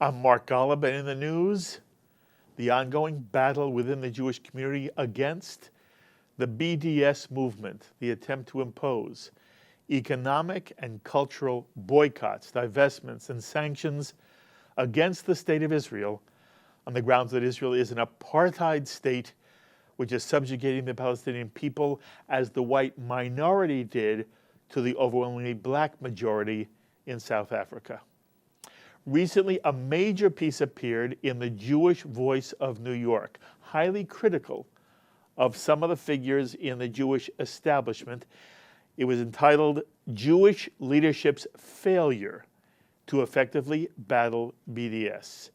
I'm Mark Golub, and in the news, the ongoing battle within the Jewish community against the BDS movement, the attempt to impose economic and cultural boycotts, divestments, and sanctions against the state of Israel on the grounds that Israel is an apartheid state which is subjugating the Palestinian people as the white minority did to the overwhelmingly black majority in South Africa. Recently, a major piece appeared in the Jewish Voice of New York, highly critical of some of the figures in the Jewish establishment. It was entitled Jewish Leadership's Failure to Effectively Battle BDS.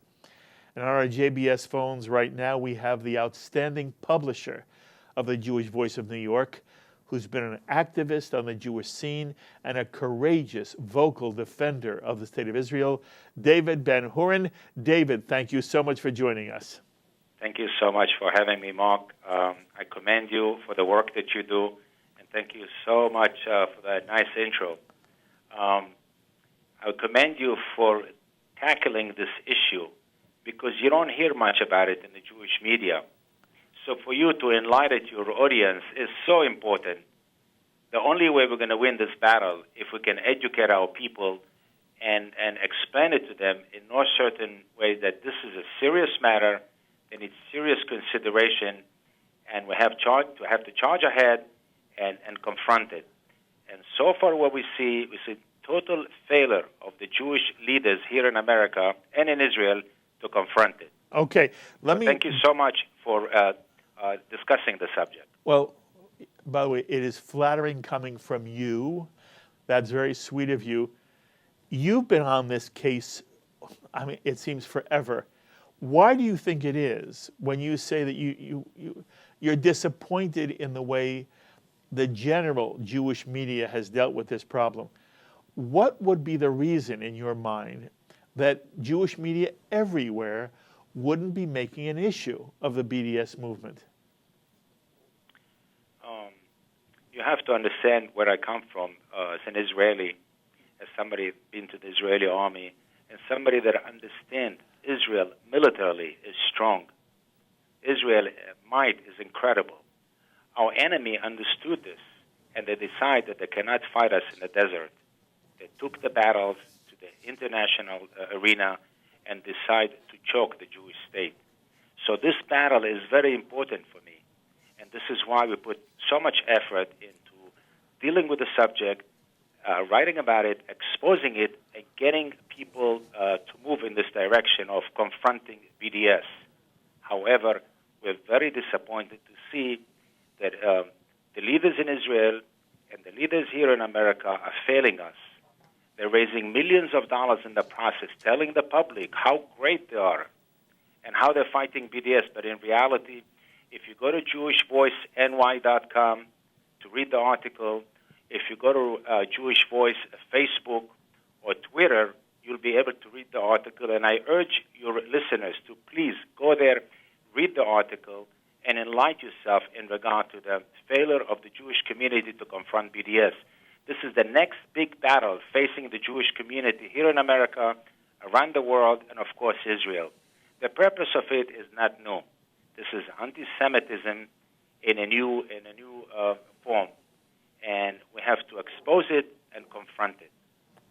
And on our JBS phones right now, we have the outstanding publisher of the Jewish Voice of New York, who's been an activist on the Jewish scene and a courageous, vocal defender of the State of Israel, David Ben Hooren. David, thank you so much for joining us. Thank you so much for having me, Mark. I commend you for the work that you do, and thank you so much for that nice intro. I commend you for tackling this issue because you don't hear much about it in the Jewish media. So for you to enlighten your audience is so important. The only way we're going to win this battle if we can educate our people and explain it to them in no certain way that this is a serious matter, that needs serious consideration, and we have to charge ahead and confront it. And so far what we see total failure of the Jewish leaders here in America and in Israel to confront it. Okay, thank you so much for discussing the subject. Well, by the way, it is flattering coming from you. That's very sweet of you. You've been on this case, I mean, it seems forever. Why do you think it is when you say that you're disappointed in the way the general Jewish media has dealt with this problem? What would be the reason in your mind that Jewish media everywhere wouldn't be making an issue of the BDS movement? You have to understand where I come from as an Israeli, as somebody been to the Israeli army, and somebody that understands Israel militarily is strong. Israel might is incredible. Our enemy understood this, and they decided that they cannot fight us in the desert. They took the battles to the international arena and decided to choke the Jewish state. So this battle is very important for me, and this is why we put so much effort into dealing with the subject, writing about it, exposing it, and getting people to move in this direction of confronting BDS. However, we're very disappointed to see that the leaders in Israel and the leaders here in America are failing us. They're raising millions of dollars in the process, telling the public how great they are and how they're fighting BDS. But in reality, if you go to JewishVoiceNY.com to read the article, if you go to Jewish Voice Facebook or Twitter, you'll be able to read the article. And I urge your listeners to please go there, read the article, and enlighten yourself in regard to the failure of the Jewish community to confront BDS. This is the next big battle facing the Jewish community here in America, around the world, and of course Israel. The purpose of it is not new. This is anti-Semitism in a new form, and we have to expose it and confront it.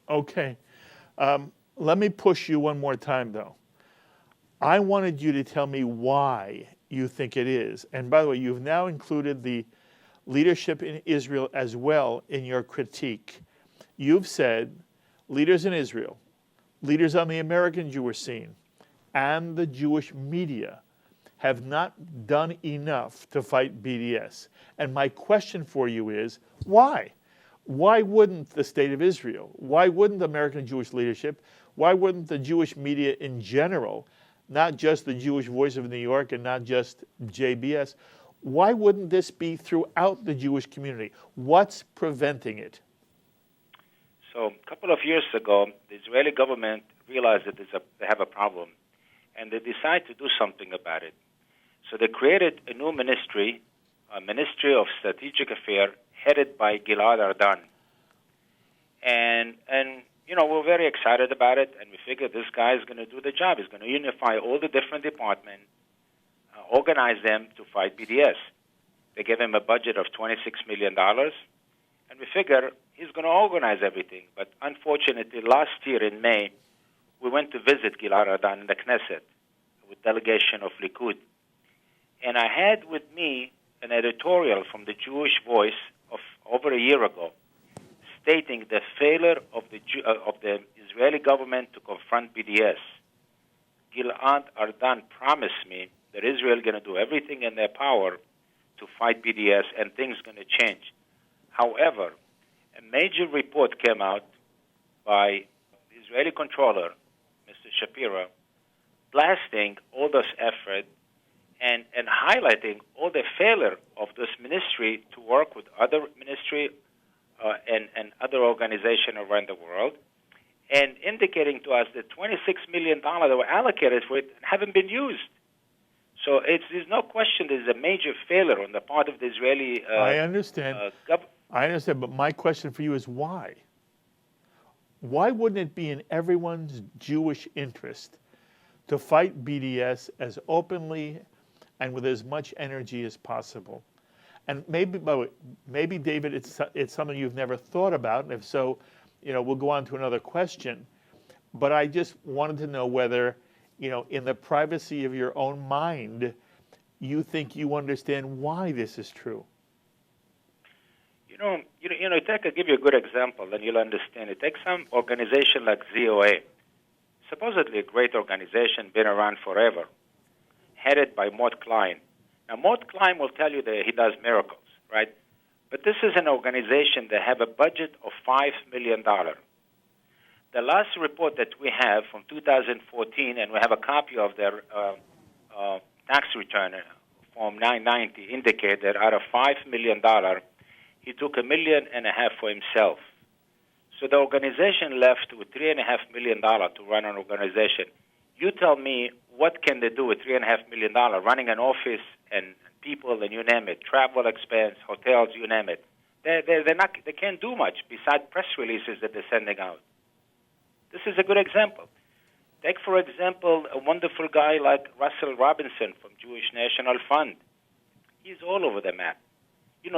Okay. Let me push you one more time, though. I wanted you to tell me why you think it is. And by the way, you've now included the leadership in Israel as well in your critique. You've said leaders in Israel, leaders on the American Jewish scene, and the Jewish media have not done enough to fight BDS. And my question for you is, why? Why wouldn't the state of Israel, why wouldn't the American Jewish leadership, why wouldn't the Jewish media in general, not just the Jewish Voice of New York and not just JBS, why wouldn't this be throughout the Jewish community? What's preventing it? So a couple of years ago, the Israeli government realized that they have a problem, and they decided to do something about it. So they created a new ministry, a Ministry of Strategic Affairs, headed by Gilad Ardan. And we're very excited about it, and we figure this guy is going to do the job. He's going to unify all the different departments, organize them to fight BDS. They gave him a budget of $26 million, and we figure he's going to organize everything. But unfortunately, last year in May, we went to visit Gilad Ardan in the Knesset with delegation of Likud. And I had with me an editorial from the Jewish Voice of over a year ago stating the failure of the Israeli government to confront BDS. Gilad Ardan promised me that Israel is going to do everything in their power to fight BDS and things are going to change. However, a major report came out by the Israeli controller, Mr. Shapiro, blasting all this effort and highlighting all the failure of this ministry to work with other ministry and other organizations around the world, and indicating to us that $26 million that were allocated for it haven't been used. So there's no question there's a major failure on the part of the Israeli I understand. I understand, but my question for you is why? Why wouldn't it be in everyone's Jewish interest to fight BDS as openly and with as much energy as possible? And maybe David, it's something you've never thought about, and if so, we'll go on to another question. But I just wanted to know whether, in the privacy of your own mind, you think you understand why this is true. I'll give you a good example, then you'll understand it. Take some organization like ZOA, supposedly a great organization, been around forever, headed by Mort Klein. Now, Mort Klein will tell you that he does miracles, right? But this is an organization that have a budget of $5 million. The last report that we have from 2014, and we have a copy of their tax return, Form 990, indicate that out of $5 million, he took $1.5 million for himself. So the organization left with $3.5 million to run an organization. You tell me, what can they do with $3.5 million running an office and people and you name it, travel expense, hotels, you name it? They can't do much besides press releases that they're sending out. This is a good example. Take, for example, a wonderful guy like Russell Robinson from Jewish National Fund. He's all over the map. We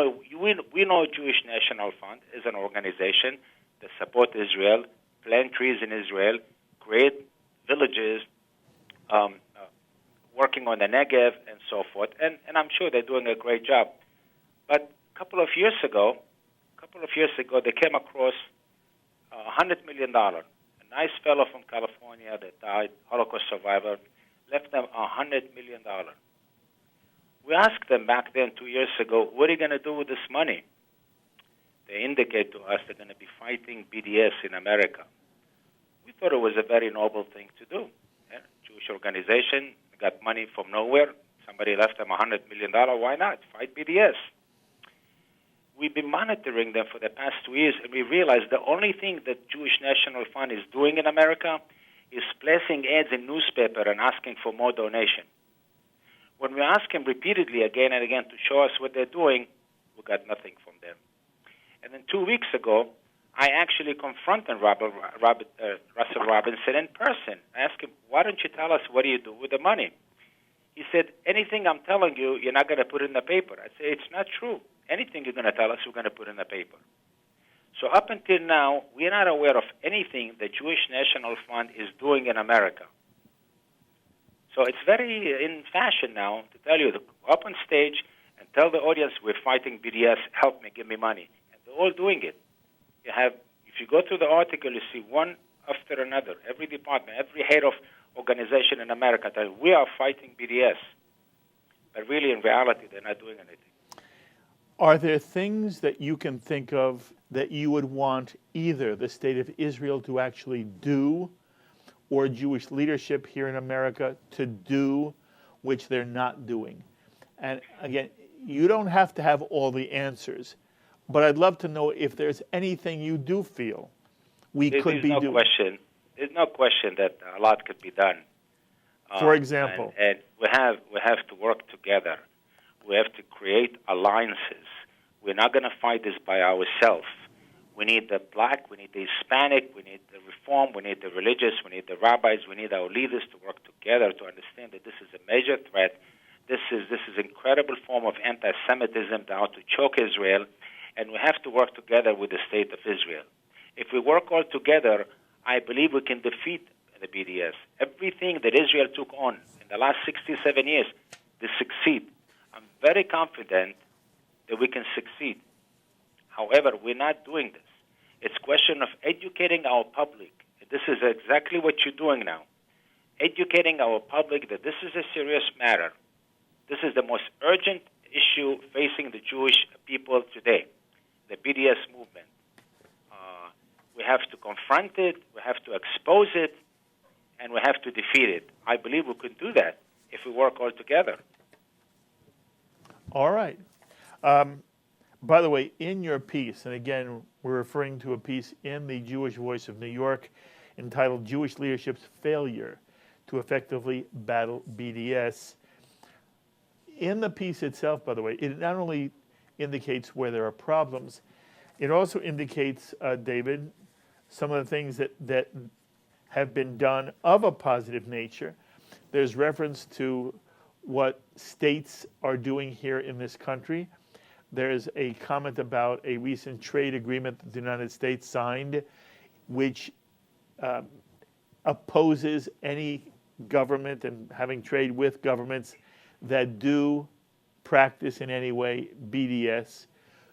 know Jewish National Fund is an organization that supports Israel, plant trees in Israel, create villages, working on the Negev and so forth, and I'm sure they're doing a great job. But a couple of years ago, they came across $100 million. A nice fellow from California that died, Holocaust survivor, left them $100 million. We asked them back then 2 years ago, what are you going to do with this money? They indicate to us they're going to be fighting BDS in America. We thought it was a very noble thing to do. Jewish organization got money from nowhere. Somebody left them $100 million. Why not? Fight BDS. We've been monitoring them for the past 2 years, and we realized the only thing that Jewish National Fund is doing in America is placing ads in newspaper and asking for more donation. When we ask them repeatedly again and again to show us what they're doing, we got nothing from them. And then 2 weeks ago, I actually confronted Russell Robinson in person. I asked him, why don't you tell us what do you do with the money? He said, anything I'm telling you, you're not going to put in the paper. I said, it's not true. Anything you're going to tell us, we're going to put in the paper. So up until now, we're not aware of anything the Jewish National Fund is doing in America. So it's very in fashion now to tell you, to go up on stage and tell the audience, we're fighting BDS, help me, give me money. And they're all doing it. If you go through the article, you see one after another, every department, every head of organization in America tell you, we are fighting BDS. But really, in reality, they're not doing anything. Are there things that you can think of that you would want either the state of Israel to actually do or Jewish leadership here in America to do, which they're not doing? And again, you don't have to have all the answers, but I'd love to know if there's anything you do feel we could be doing. There's no question that a lot could be done. For example? And we have to work together. We have to create alliances. We're not going to fight this by ourselves. We We need the black, we need the Hispanic, we need the Reform, we need the religious, we need the rabbis, we need our leaders to work together to understand that this is a major threat. This is incredible form of anti-Semitism out to choke Israel, and we have to work together with the state of Israel. If we work all together, I believe we can defeat the BDS. Everything that Israel took on in the last 67 years, they succeed. I'm very confident that we can succeed. However, we're not doing this. It's a question of educating our public. This is exactly what you're doing now. Educating our public that this is a serious matter. This is the most urgent issue facing the Jewish people today, the BDS movement. We have to confront it, we have to expose it, and we have to defeat it. I believe we can do that if we work all together. All right. By the way, in your piece, and again, we're referring to a piece in the Jewish Voice of New York entitled Jewish Leadership's Failure to Effectively Battle BDS. In the piece itself, by the way, it not only indicates where there are problems, it also indicates, David, some of the things that have been done of a positive nature. There's reference to what states are doing here in this country. There's a comment about a recent trade agreement that the United States signed, which opposes any government and having trade with governments that do practice in any way BDS.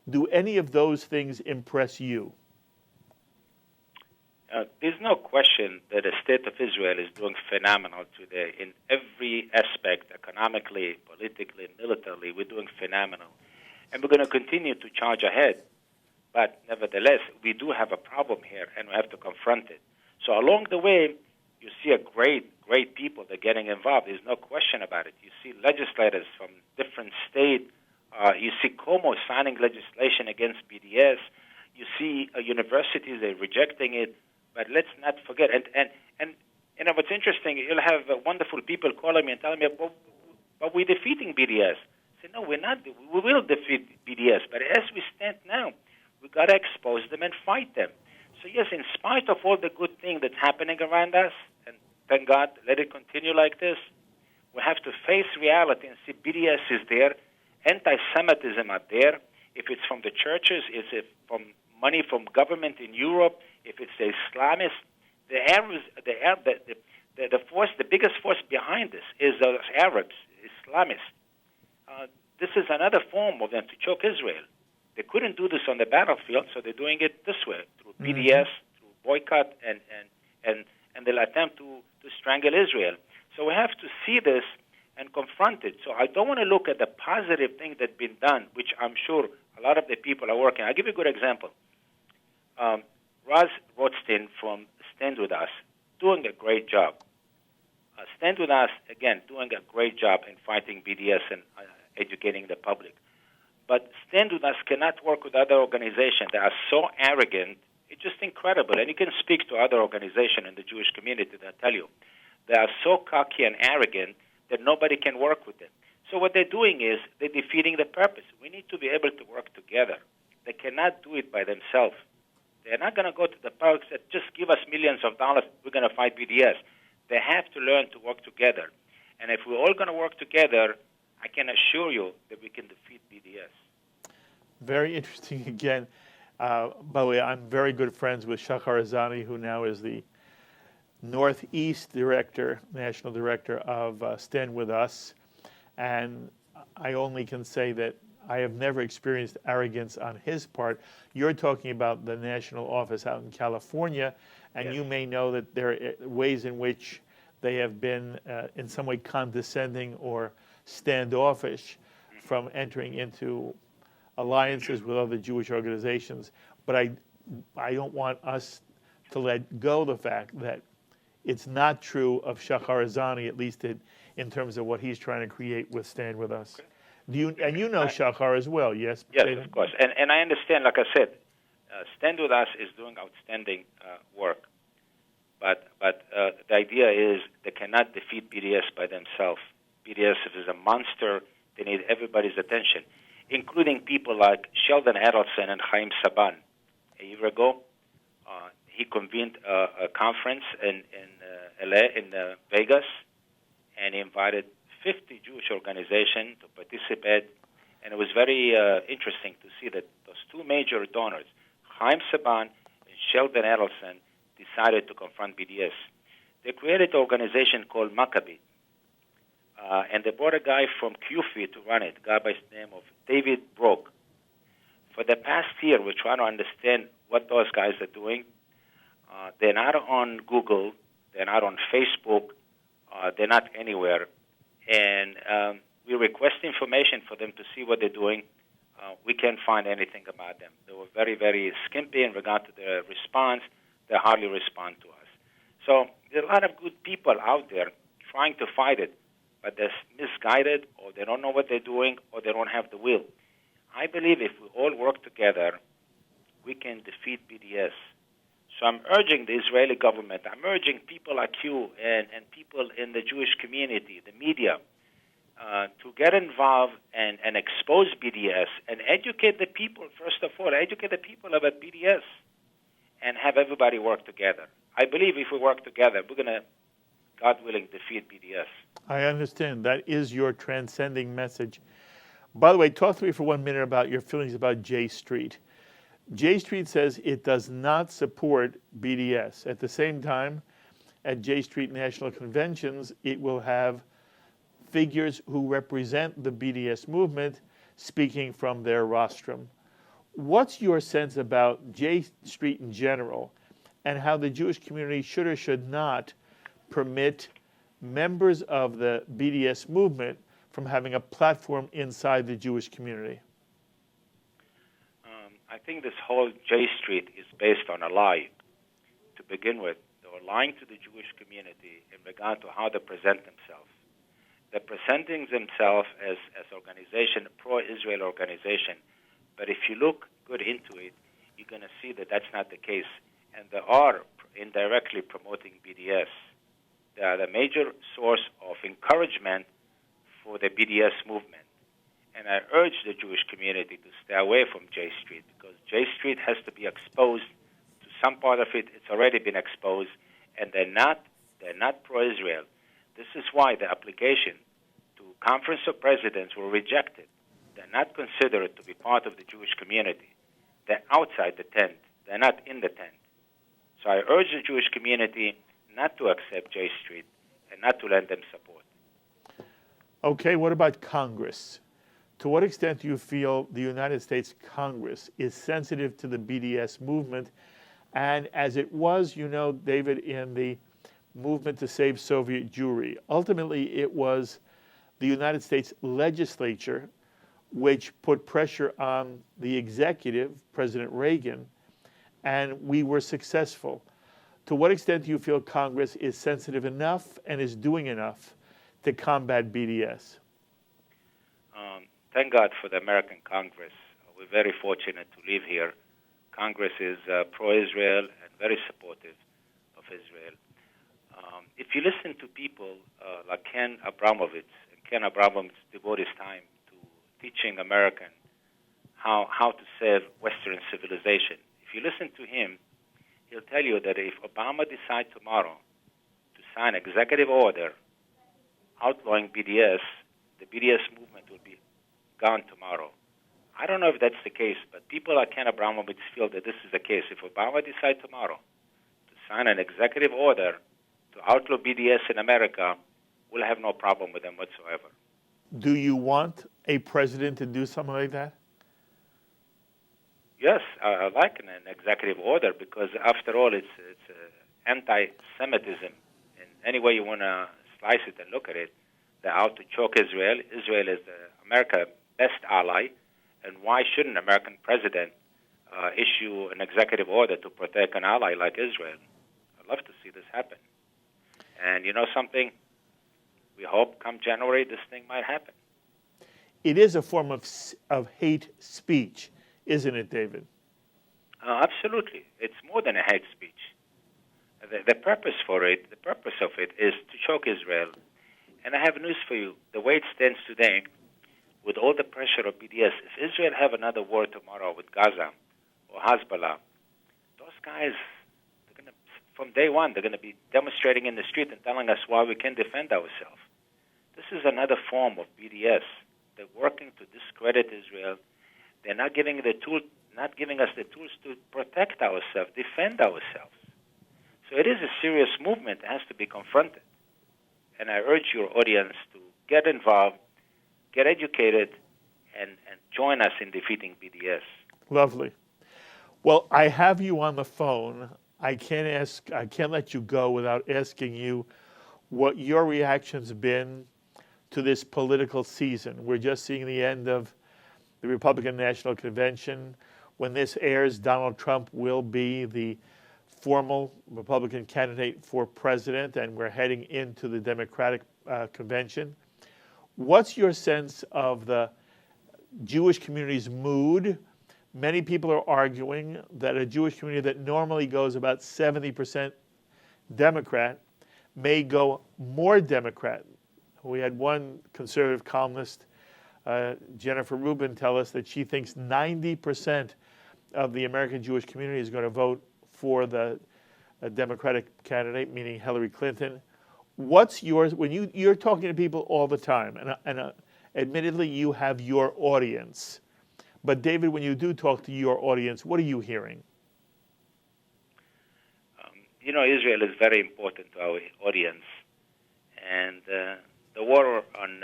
Do any of those things impress you? There's no question that the state of Israel is doing phenomenal today in every aspect, economically, politically, militarily. We're doing phenomenal. And we're going to continue to charge ahead. But nevertheless, we do have a problem here, and we have to confront it. So along the way, you see a great people that are getting involved. There's no question about it. You see legislators from different states. You see Como signing legislation against BDS. You see universities, they're rejecting it. But let's not forget, and you know what's interesting, you'll have wonderful people calling me and telling me, but we're defeating BDS. I say, no, we're not. We will defeat BDS. But as we stand now, we've got to expose them and fight them. So yes, in spite of all the good things that's happening around us, and thank God, let it continue like this, we have to face reality and see BDS is there, anti-Semitism are there. If it's from the churches, is it from money from government in Europe? If it's the Islamists, the Arabs, the force, the biggest force behind this is the Arabs, Islamists. This is another form of them to choke Israel. They couldn't do this on the battlefield, so they're doing it this way through BDS, through boycott, and they'll attempt to strangle Israel. So we have to see this and confront it. So I don't want to look at the positive thing that's been done, which I'm sure a lot of the people are working. I'll give you a good example. Raz Rothstein from Stand With Us, doing a great job. Stand With Us, again, doing a great job in fighting BDS and educating the public. But Stand With Us cannot work with other organizations that are so arrogant. It's just incredible. And you can speak to other organizations in the Jewish community that tell you they are so cocky and arrogant that nobody can work with them. So what they're doing is they're defeating the purpose. We need to be able to work together. They cannot do it by themselves. They're not going to go to the public and say, just give us millions of dollars, we're going to fight BDS. They have to learn to work together. And if we're all going to work together, I can assure you that we can defeat BDS. Very interesting again. By the way, I'm very good friends with Shachar Azani, who now is the Northeast Director, National Director of Stand With Us. And I only can say that I have never experienced arrogance on his part. You're talking about the national office out in California, and yes, you may know that there are ways in which they have been in some way condescending or standoffish from entering into alliances with other Jewish organizations. But I don't want us to let go of the fact that it's not true of Shachar Azani, at least in terms of what he's trying to create with Stand With Us. Okay. You know Shachar as well, yes? Yes, of course. And I understand, like I said, Stand With Us is doing outstanding work. But the idea is they cannot defeat BDS by themselves. BDS is a monster. They need everybody's attention, including people like Sheldon Adelson and Chaim Saban. a year ago. He convened a conference in LA, in Vegas, and he invited 50 Jewish organizations to participate. And it was very interesting to see that those two major donors, Chaim Saban and Sheldon Adelson, decided to confront BDS. They created an organization called Maccabee, and they brought a guy from QFI to run it, a guy by the name of David Broke. For the past year, we're trying to understand what those guys are doing. They're not on Google. They're not on Facebook. They're not anywhere. And we request information for them to see what they're doing. We can't find anything about them. They were very, very skimpy in regard to their response. They hardly respond to us. So there are a lot of good people out there trying to fight it, but they're misguided, or they don't know what they're doing, or they don't have the will. I believe if we all work together, we can defeat BDS. So I'm urging the Israeli government, I'm urging people like you and people in the Jewish community, the media, to get involved and expose BDS and educate the people, first of all, educate the people about BDS and have everybody work together. I believe if we work together, we're going to, God willing, defeat BDS. I understand. That is your transcending message. By the way, talk to me for 1 minute about your feelings about J Street. J Street says it does not support BDS. At the same time, at J Street National Conventions, it will have figures who represent the BDS movement speaking from their rostrum. What's your sense about J Street in general and how the Jewish community should or should not permit members of the BDS movement from having a platform inside the Jewish community? I think this whole J Street is based on a lie. To begin with, they were lying to the Jewish community in regard to how they present themselves. They're presenting themselves as organization, a pro-Israel organization. But if you look good into it, you're going to see that that's not the case. And they are indirectly promoting BDS. They are the major source of encouragement for the BDS movement. And I urge the Jewish community to stay away from J Street, because J Street has to be exposed to some part of it. It's already been exposed, and they're not pro-Israel. This is why the application to Conference of Presidents were rejected. They're not considered to be part of the Jewish community. They're outside the tent. They're not in the tent. So I urge the Jewish community not to accept J Street and not to lend them support. Okay, what about Congress? To what extent do you feel the United States Congress is sensitive to the BDS movement? And as it was, David, in the movement to save Soviet Jewry, ultimately it was the United States legislature which put pressure on the executive, President Reagan, and we were successful. To what extent do you feel Congress is sensitive enough and is doing enough to combat BDS? Thank God for the American Congress. We're very fortunate to live here. Congress is pro-Israel and very supportive of Israel. If you listen to people like Ken Abramovitz, and Ken Abramovitz devotes his time to teaching Americans how to save Western civilization. If you listen to him, he'll tell you that if Obama decides tomorrow to sign an executive order outlawing BDS, the BDS movement will be gone tomorrow. I don't know if that's the case, but people like Ken Abramovitz feel that this is the case. If Obama decides tomorrow to sign an executive order to outlaw BDS in America, we'll have no problem with them whatsoever. Do you want a president to do something like that? Yes, I like an executive order because, after all, it's anti-Semitism. In any way you want to slice it and look at it, they're out to choke Israel. Israel is America's best ally, and why shouldn't an American president issue an executive order to protect an ally like Israel? I'd love to see this happen. And you know something? We hope come January this thing might happen. It is a form of hate speech, isn't it, David? Absolutely. It's more than a hate speech. The purpose of it is to choke Israel. And I have news for you. The way it stands today, with all the pressure of BDS, if Israel have another war tomorrow with Gaza or Hezbollah guys, from day one, they're going to be demonstrating in the street and telling us why we can defend ourselves. This is another form of BDS. They're working to discredit Israel. They're not giving us the tools to protect ourselves, defend ourselves. So it is a serious movement that has to be confronted. And I urge your audience to get involved, get educated, and join us in defeating BDS. Lovely. Well, I have you on the phone. I can't let you go without asking you what your reaction's been to this political season. We're just seeing the end of the Republican National Convention. When this airs, Donald Trump will be the formal Republican candidate for president, and we're heading into the Democratic convention. What's your sense of the Jewish community's mood? Many people are arguing that a Jewish community that normally goes about 70% Democrat may go more Democrat. We had one conservative columnist, Jennifer Rubin, tell us that she thinks 90% of the American Jewish community is going to vote for the Democratic candidate, meaning Hillary Clinton. What's yours when you're talking to people all the time, and admittedly you have your audience, but David, when you do talk to your audience, what are you hearing? Israel is very important to our audience, and the war on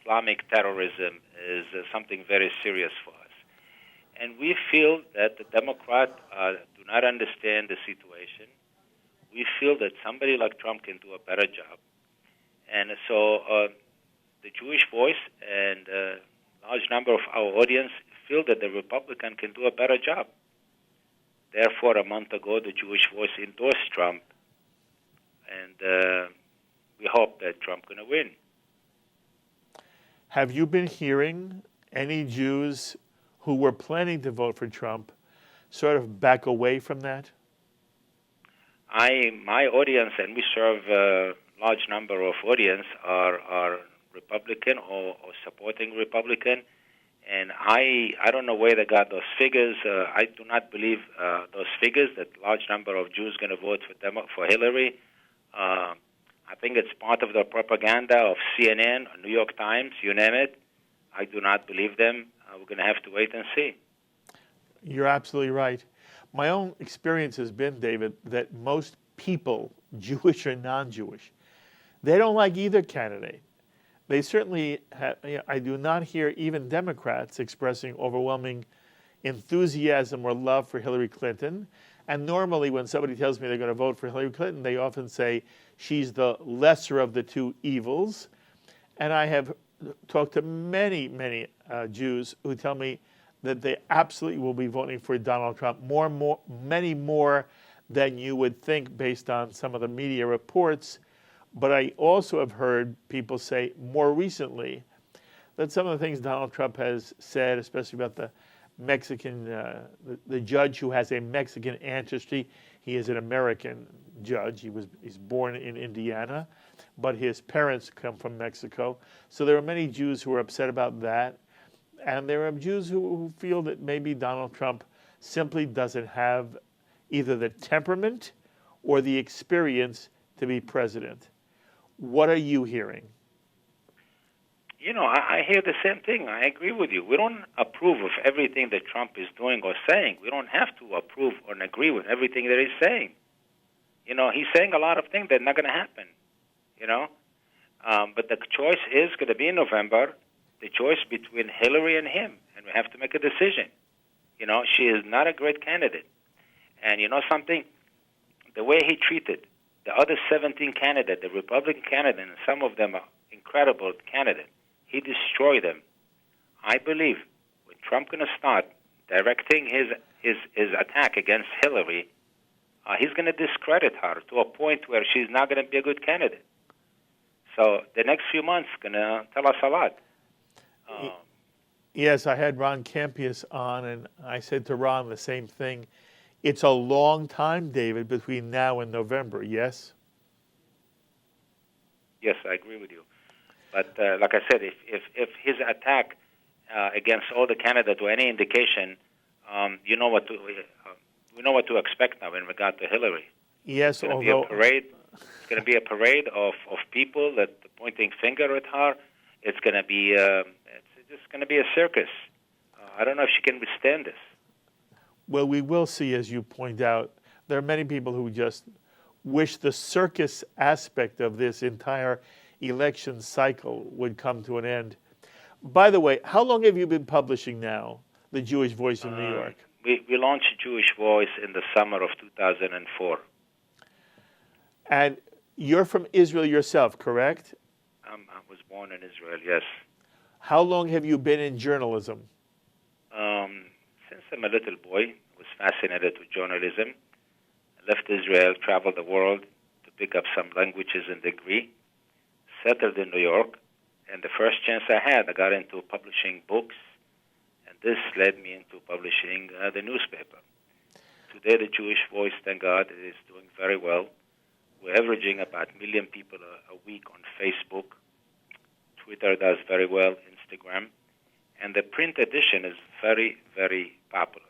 Islamic terrorism is something very serious for us. And we feel that the Democrats do not understand the situation. We feel that somebody like Trump can do a better job. And so the Jewish voice and a large number of our audience feel that the Republican can do a better job. Therefore, a month ago, the Jewish voice endorsed Trump. And we hope that Trump's going to win. Have you been hearing any Jews who were planning to vote for Trump sort of back away from that? My audience, and we serve a large number of audience, are Republican or supporting Republican. And I don't know where they got those figures. I do not believe those figures, that large number of Jews going to vote for Hillary. I think it's part of the propaganda of CNN, New York Times, you name it. I do not believe them. We're going to have to wait and see. You're absolutely right. My own experience has been, David, that most people, Jewish or non-Jewish, they don't like either candidate. They certainly have, I do not hear even Democrats expressing overwhelming enthusiasm or love for Hillary Clinton. And normally when somebody tells me they're going to vote for Hillary Clinton, they often say she's the lesser of the two evils. And I have talked to many Jews who tell me that they absolutely will be voting for Donald Trump, many more than you would think based on some of the media reports. But I also have heard people say more recently that some of the things Donald Trump has said, especially about the Mexican, the judge who has a Mexican ancestry, he is an American judge. He's born in Indiana, but his parents come from Mexico. So there are many Jews who are upset about that. And there are Jews who feel that maybe Donald Trump simply doesn't have either the temperament or the experience to be president. What are you hearing? I hear the same thing. I agree with you. We don't approve of everything that Trump is doing or saying. We don't have to approve or agree with everything that he's saying. He's saying a lot of things that are not going to happen, But the choice is going to be in November, the choice between Hillary and him, and we have to make a decision. She is not a great candidate. And you know something? The way he treated the other 17 candidates, the Republican candidates, and some of them are incredible candidates, he destroyed them. I believe when Trump going to start directing his attack against Hillary, he's going to discredit her to a point where she's not going to be a good candidate. So the next few months going to tell us a lot. Yes, I had Ron Campius on, and I said to Ron the same thing. It's a long time, David, between now and November, yes? Yes, I agree with you. But like I said, if his attack against all the candidates or any indication, you know what, we know what to expect now in regard to Hillary. Yes, It's going although to be a parade. It's going to be a parade of people that pointing finger at her. It's going to be it's just going to be a circus. I don't know if she can withstand this. well, we will see, as you point out, there are many people who just wish the circus aspect of this entire election cycle would come to an end. By the way, how long have you been publishing now, The Jewish Voice of New York? We launched Jewish Voice in the summer of 2004. And you're from Israel yourself, correct? I was born in Israel, yes. How long have you been in journalism? Since I'm a little boy, I was fascinated with journalism. I left Israel, traveled the world to pick up some languages and degree, settled in New York, and the first chance I had, I got into publishing books, and this led me into publishing the newspaper. Today, the Jewish Voice, thank God, is doing very well. We're averaging about 1 million people a week on Facebook. Twitter does very well, Instagram. And the print edition is very, very popular.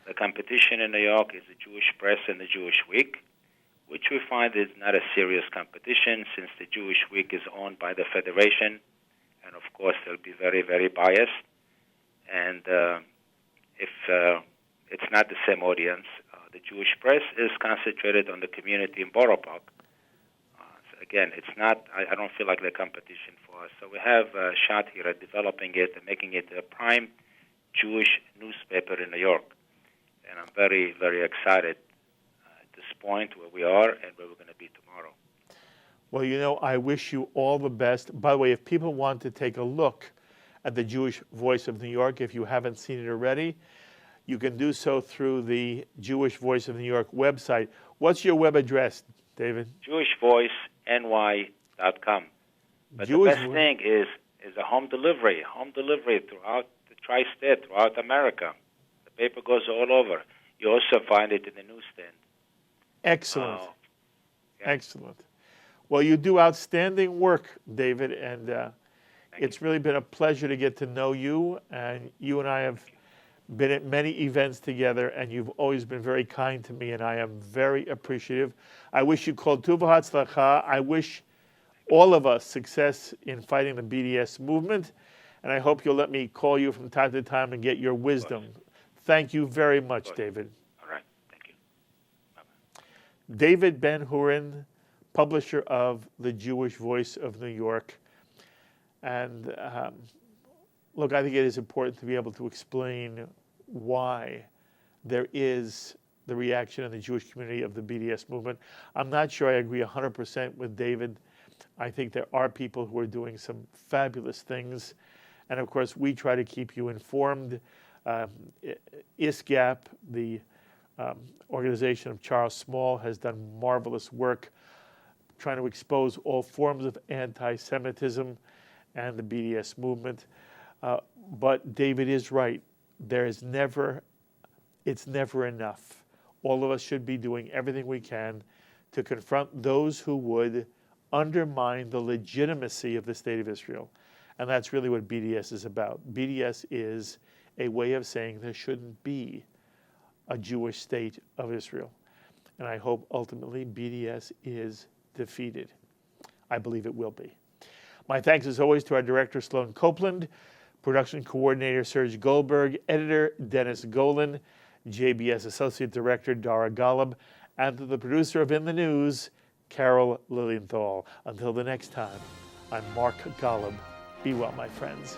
The competition in New York is the Jewish Press and the Jewish Week, which we find is not a serious competition since the Jewish Week is owned by the Federation. And, of course, they'll be very, very biased. And if it's not the same audience, the Jewish Press is concentrated on the community in Borough Park. So again, it's not, I don't feel like the competition for us. So we have a shot here at developing it and making it a prime Jewish newspaper in New York. And I'm very, very excited at this point where we are and where we're going to be tomorrow. Well, you know, I wish you all the best. By the way, if people want to take a look at the Jewish Voice of New York, if you haven't seen it already, you can do so through the Jewish Voice of New York website. What's your web address, David? JewishVoiceNY.com. But the best thing is a home delivery throughout the tri-state, throughout America. The paper goes all over. You also find it in the newsstand. Excellent. Yeah. Excellent. Well, you do outstanding work, David, and it's really been a pleasure to get to know you. And you and I have been at many events together, and you've always been very kind to me, and I am very appreciative. I wish you kol tuv v'hatzlacha. I wish all of us success in fighting the BDS movement, and I hope you'll let me call you from time to time and get your wisdom. Thank you very much, David. All right. Thank you. Bye-bye. David Ben Hooren, publisher of The Jewish Voice of New York. And look, I think it is important to be able to explain why there is the reaction in the Jewish community of the BDS movement. I'm not sure I agree 100% with David. I think there are people who are doing some fabulous things. And of course, we try to keep you informed. ISGAP, the organization of Charles Small, has done marvelous work trying to expose all forms of anti-Semitism and the BDS movement. But David is right. It's never enough. All of us should be doing everything we can to confront those who would undermine the legitimacy of the state of Israel. And that's really what BDS is about. BDS is a way of saying there shouldn't be a Jewish state of Israel. And I hope ultimately BDS is defeated. I believe it will be. My thanks as always to our director, Sloan Copeland, production coordinator, Serge Goldberg, editor, Dennis Golan, JBS associate director, Dara Golub, and to the producer of In the News, Carol Lilienthal. Until the next time, I'm Mark Golub. Be well, my friends.